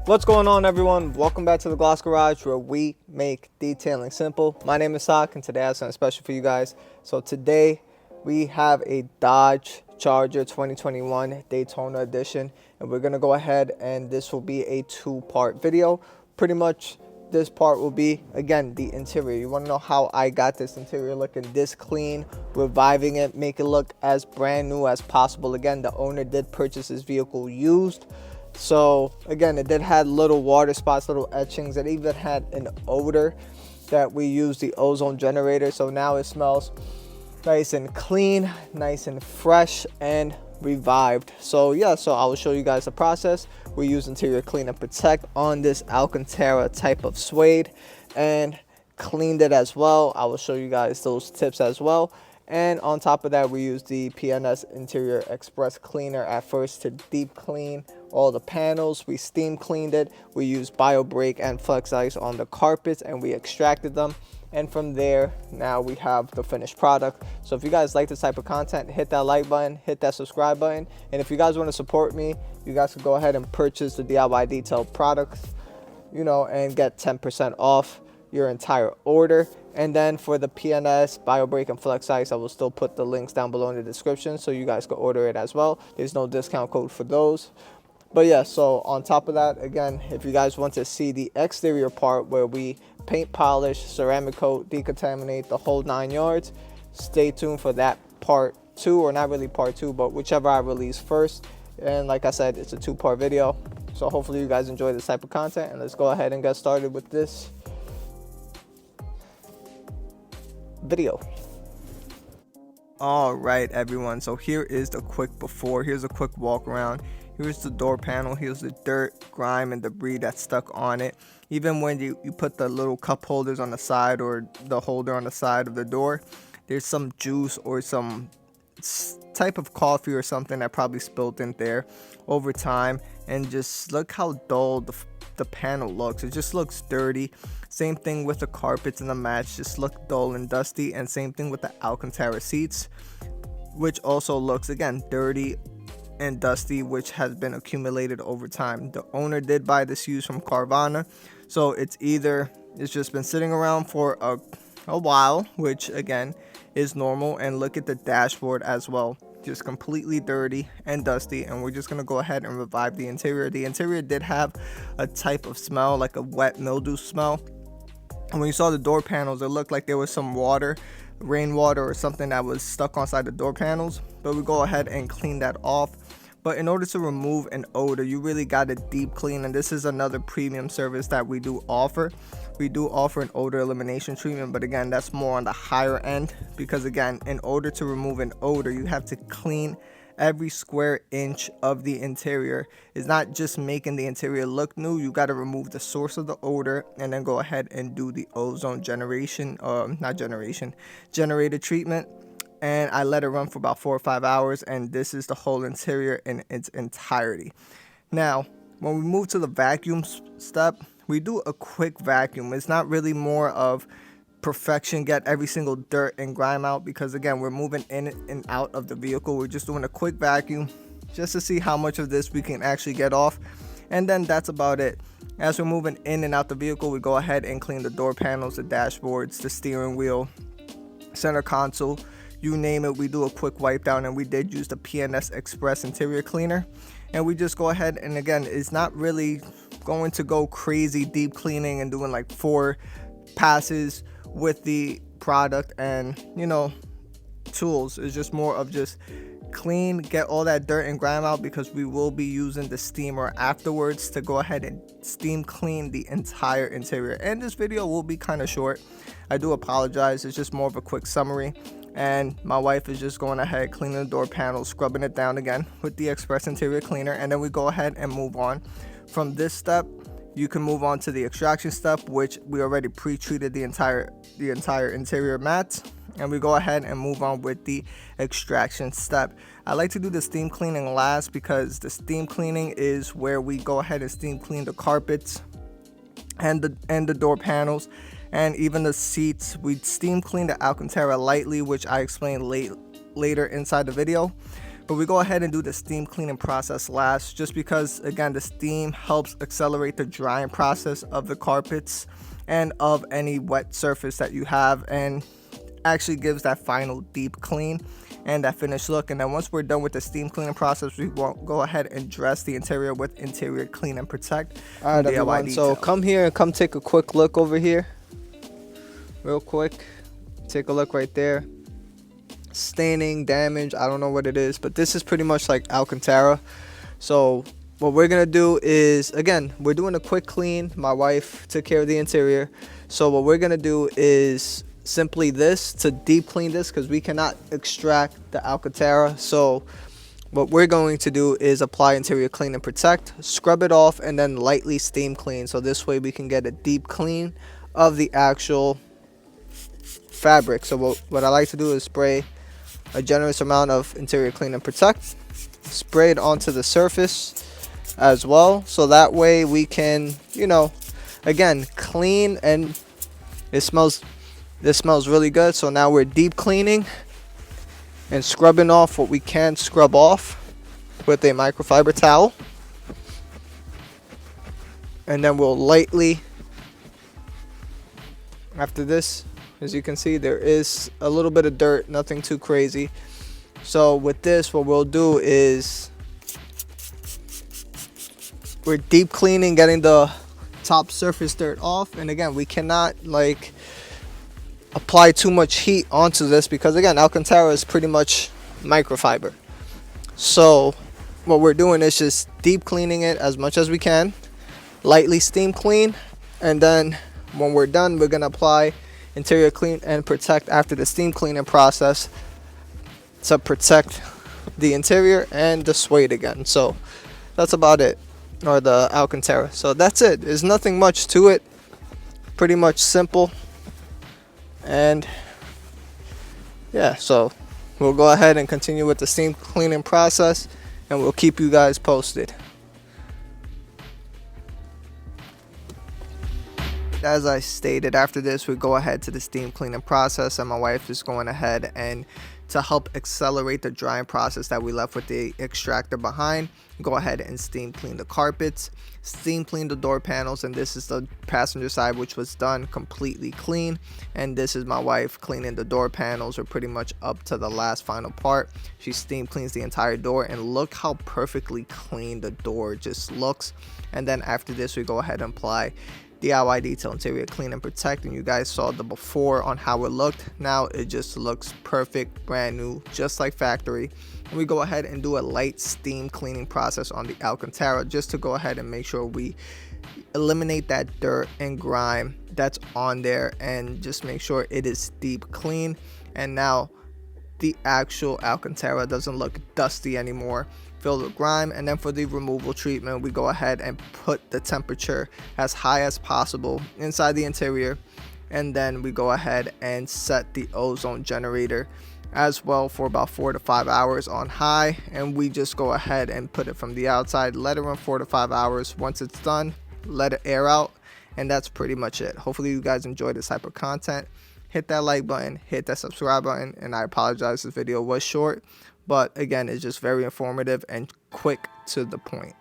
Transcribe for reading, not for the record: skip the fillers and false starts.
What's going on, everyone? Welcome back to the Gloss Garage, where we make detailing simple. My name is Sak, and today I have something special for you guys. So today we have a Dodge Charger 2021 Daytona edition, and we're gonna go ahead and this will be a two-part video. Pretty much this part will be, again, the interior. You want to know how I got this interior looking this clean, reviving it, make it look as brand new as possible. Again, the owner did purchase this vehicle used. So again, it did have little water spots, little etchings. It even had an odor that we use the ozone generator. So now it smells nice and clean, nice and fresh and revived. So yeah, so I will show you guys the process. We use interior clean and protect on this Alcantara type of suede and cleaned it as well. I will show you guys those tips as well. And on top of that, we use the PNS Interior Express Cleaner at first to deep clean all the panels. We steam cleaned it. We used Biobreak and Flex Ice on the carpets and we extracted them. And from there, now we have the finished product. So if you guys like this type of content, hit that like button, hit that subscribe button. And if you guys want to support me, you guys can go ahead and purchase the DIY detailed products, and get 10% off your entire order. And then for the PNS, Biobreak, and Flex Ice, I will still put the links down below in the description so you guys can order it as well. There's no discount code for those. But yeah, so on top of that, again, if you guys want to see the exterior part where we paint, polish, ceramic coat, decontaminate, the whole 9 yards, stay tuned for that part 2, or not really part 2, but whichever I release first. And like I said, it's a 2-part video. So hopefully you guys enjoy this type of content, and let's go ahead and get started with this video. All right, everyone, so here is the quick before. Here's a quick walk around. Here's the door panel. Here's the dirt, grime, and debris that's stuck on it. Even when you put the little cup holders on the side or the holder on the side of the door, there's some juice or some type of coffee or something that probably spilled in there over time. And just look how dull the panel looks. It just looks dirty. Same thing with the carpets and the mats, just look dull and dusty. And same thing with the Alcantara seats, which also looks, again, dirty and dusty, which has been accumulated over time. The owner did buy this used from Carvana, so it's just been sitting around for a while, which again is normal. And look at the dashboard as well, just completely dirty and dusty. And we're just gonna go ahead and revive the interior. The interior did have a type of smell, like a wet mildew smell. And when you saw the door panels, it looked like there was some water, rainwater or something that was stuck inside the door panels. But we go ahead and clean that off. But in order to remove an odor, you really got to deep clean. And this is another premium service that we do offer. We do offer an odor elimination treatment, but again, that's more on the higher end, because again, in order to remove an odor, you have to clean every square inch of the interior. It's not just making the interior look new. You got to remove the source of the odor and then go ahead and do the ozone generator treatment. And I let it run for about 4 or 5 hours, and this is the whole interior in its entirety. Now, when we move to the vacuum step, we do a quick vacuum. It's not really more of perfection, get every single dirt and grime out, because again, we're moving in and out of the vehicle. We're just doing a quick vacuum just to see how much of this we can actually get off, and then that's about it. As we're moving in and out the vehicle, we go ahead and clean the door panels, the dashboards, the steering wheel, center console, you name it. We do a quick wipe down, and we did use the PNS Express Interior Cleaner. And we just go ahead and, again, it's not really going to go crazy deep cleaning and doing like 4 passes with the product and tools. It's just more of just clean, get all that dirt and grime out, because we will be using the steamer afterwards to go ahead and steam clean the entire interior. And this video will be kind of short. I do apologize. It's just more of a quick summary. And my wife is just going ahead, cleaning the door panels, scrubbing it down again with the Express Interior Cleaner. And then we go ahead and move on. From this step, you can move on to the extraction step, which we already pre-treated the entire interior mats. And we go ahead and move on with the extraction step. I like to do the steam cleaning last, because the steam cleaning is where we go ahead and steam clean the carpets and the door panels and even the seats. We steam clean the Alcantara lightly, which I explained later inside the video. But we go ahead and do the steam cleaning process last, just because again the steam helps accelerate the drying process of the carpets and of any wet surface that you have, and actually gives that final deep clean and that finished look. And then once we're done with the steam cleaning process, we will go ahead and dress the interior with interior clean and protect. All right, everyone, so come here and come take a quick look over here real quick. Take a look right there. Staining, damage, I don't know what it is, but this is pretty much like Alcantara. So what we're gonna do is, again, we're doing a quick clean. My wife took care of the interior, so what we're gonna do is simply this to deep clean this, because we cannot extract the Alcantara. So what we're going to do is apply interior clean and protect, scrub it off, and then lightly steam clean, so this way we can get a deep clean of the actual fabric. So what I like to do is spray a generous amount of interior clean and protect, spray it onto the surface as well, so that way we can, you know, again, clean. And this smells really good. So now we're deep cleaning and scrubbing off what we can scrub off with a microfiber towel, and then we'll lightly, after this, as you can see, there is a little bit of dirt, nothing too crazy. So with this, what we'll do is we're deep cleaning, getting the top surface dirt off. And again, we cannot like apply too much heat onto this, because again, Alcantara is pretty much microfiber. So what we're doing is just deep cleaning it as much as we can, lightly steam clean, and then when we're done, we're gonna apply interior clean and protect after the steam cleaning process to protect the interior and the suede again. So that's about it, or the Alcantara. So that's it. There's nothing much to it, pretty much simple. And yeah, so we'll go ahead and continue with the steam cleaning process, and we'll keep you guys posted. As I stated, after this we go ahead to the steam cleaning process, and my wife is going ahead and to help accelerate the drying process that we left with the extractor behind, go ahead and steam clean the carpets, steam clean the door panels. And this is the passenger side, which was done completely clean, and this is my wife cleaning the door panels, or pretty much up to the last final part. She steam cleans the entire door, and look how perfectly clean the door just looks. And then after this, we go ahead and apply DIY detail interior clean and protect, and you guys saw the before on how it looked. Now it just looks perfect, brand new, just like factory. And we go ahead and do a light steam cleaning process on the Alcantara, just to go ahead and make sure we eliminate that dirt and grime that's on there, and just make sure it is deep clean. And now the actual Alcantara doesn't look dusty anymore, filled with grime. And then for the removal treatment, we go ahead and put the temperature as high as possible inside the interior, and then we go ahead and set the ozone generator as well for about 4 to 5 hours on high, and we just go ahead and put it from the outside, let it run 4 to 5 hours. Once it's done, let it air out, and that's pretty much it. Hopefully you guys enjoy this type of content. Hit that like button, hit that subscribe button, and I apologize this video was short, but again, it's just very informative and quick to the point.